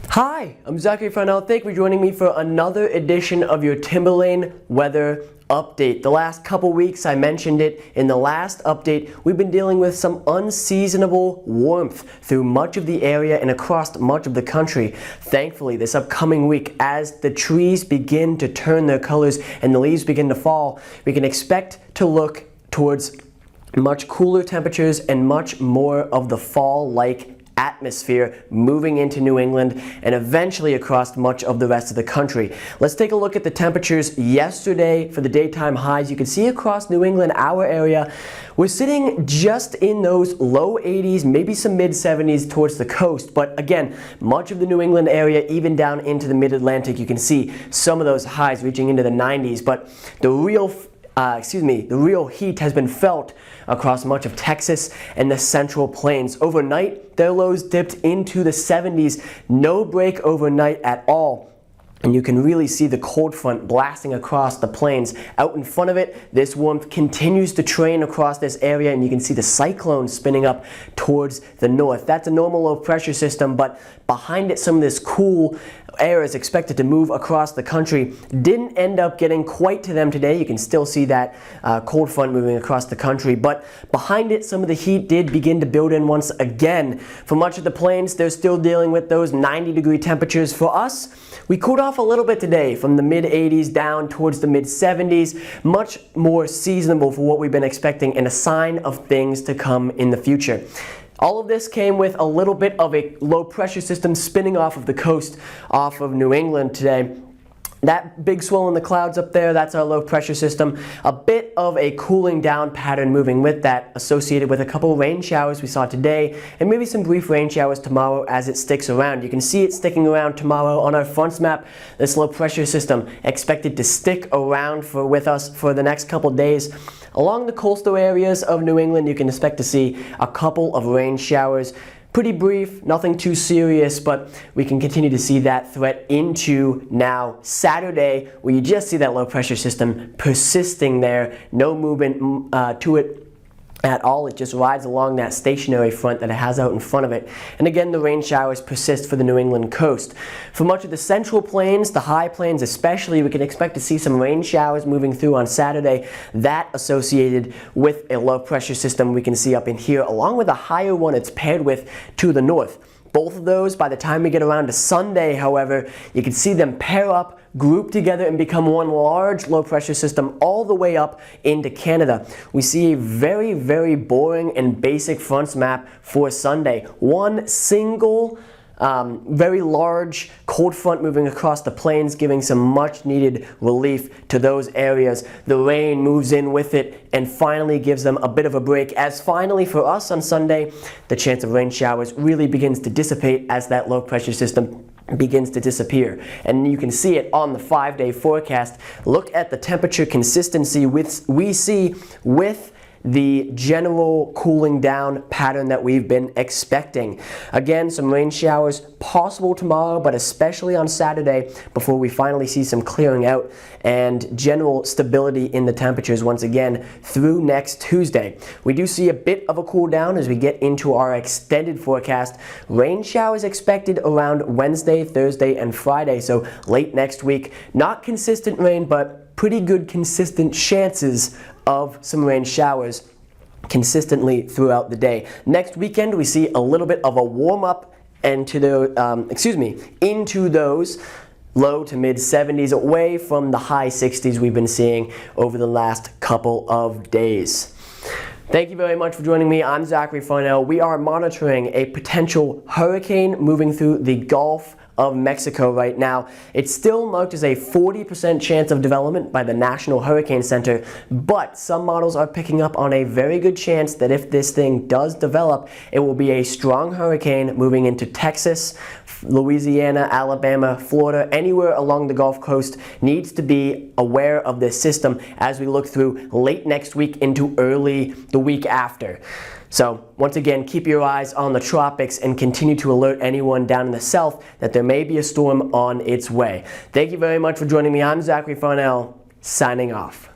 Hi, I'm Zachary Farnell. Thank you for joining me for another edition of your Timberlane weather update. The last couple weeks, I mentioned it in the last update, we've been dealing with some unseasonable warmth through much of the area and across much of the country. Thankfully, this upcoming week, as the trees begin to turn their colors and the leaves begin to fall, we can expect to look towards much cooler temperatures and much more of the fall-like atmosphere moving into New England and eventually across much of the rest of the country. Let's take a look at the temperatures yesterday for the daytime highs. You can see across New England, our area, we're sitting just in those low 80s, maybe some mid 70s towards the coast. But again, much of the New England area, even down into the mid-Atlantic, you can see some of those highs reaching into the 90s. But the real heat has been felt across much of Texas and the Central Plains. Overnight, their lows dipped into the 70s. No break overnight at all. And you can really see the cold front blasting across the plains. Out in front of it, this warmth continues to train across this area, and you can see the cyclone spinning up towards the north. That's a normal low pressure system, but behind it, some of this cool air is expected to move across the country. Didn't end up getting quite to them today. You can still see that cold front moving across the country, but behind it, some of the heat did begin to build in once again. For much of the plains, they're still dealing with those 90-degree temperatures. For us, we cooled off a little bit today from the mid-80s down towards the mid-70s. Much more seasonable for what we've been expecting and a sign of things to come in the future. All of this came with a little bit of a low pressure system spinning off of the coast off of New England today. That big swell in the clouds up there, that's our low pressure system. A bit of a cooling down pattern moving with that, associated with a couple of rain showers we saw today, and maybe some brief rain showers tomorrow as it sticks around. You can see it sticking around tomorrow on our fronts map. This low pressure system expected to stick around with us for the next couple days. Along the coastal areas of New England, you can expect to see a couple of rain showers. Pretty brief, nothing too serious, but we can continue to see that threat into now Saturday, where you just see that low pressure system persisting there. No movement to it at all. It just rides along that stationary front that it has out in front of it. And again, the rain showers persist for the New England coast. For much of the Central Plains, the high plains especially, we can expect to see some rain showers moving through on Saturday. That associated with a low pressure system we can see up in here, along with a higher one it's paired with to the north. Both of those, by the time we get around to Sunday, however, you can see them pair up, group together, and become one large low pressure system all the way up into Canada. We see a very, very boring and basic fronts map for Sunday. One single very large cold front moving across the plains, giving some much needed relief to those areas. The rain moves in with it and finally gives them a bit of a break, as finally for us on Sunday, the chance of rain showers really begins to dissipate as that low pressure system begins to disappear. And you can see it on the 5-day forecast. Look at the temperature consistency we see with the general cooling down pattern that we've been expecting. Again, some rain showers possible tomorrow, but especially on Saturday before we finally see some clearing out and general stability in the temperatures once again through next Tuesday. We do see a bit of a cool down as we get into our extended forecast. Rain showers expected around Wednesday, Thursday, and Friday, so late next week. Not consistent rain, but pretty good consistent chances of some rain showers consistently throughout the day. Next weekend, we see a little bit of a warm up into those low to mid 70s, away from the high 60s we've been seeing over the last couple of days. Thank you very much for joining me. I'm Zachary Farnell. We are monitoring a potential hurricane moving through the Gulf of Mexico right now. It's still marked as a 40% chance of development by the National Hurricane Center, but some models are picking up on a very good chance that if this thing does develop, it will be a strong hurricane moving into Texas, Louisiana, Alabama, Florida. Anywhere along the Gulf Coast needs to be aware of this system as we look through late next week into early the week after. So once again, keep your eyes on the tropics and continue to alert anyone down in the south that there may be a storm on its way. Thank you very much for joining me. I'm Zachary Farnell, signing off.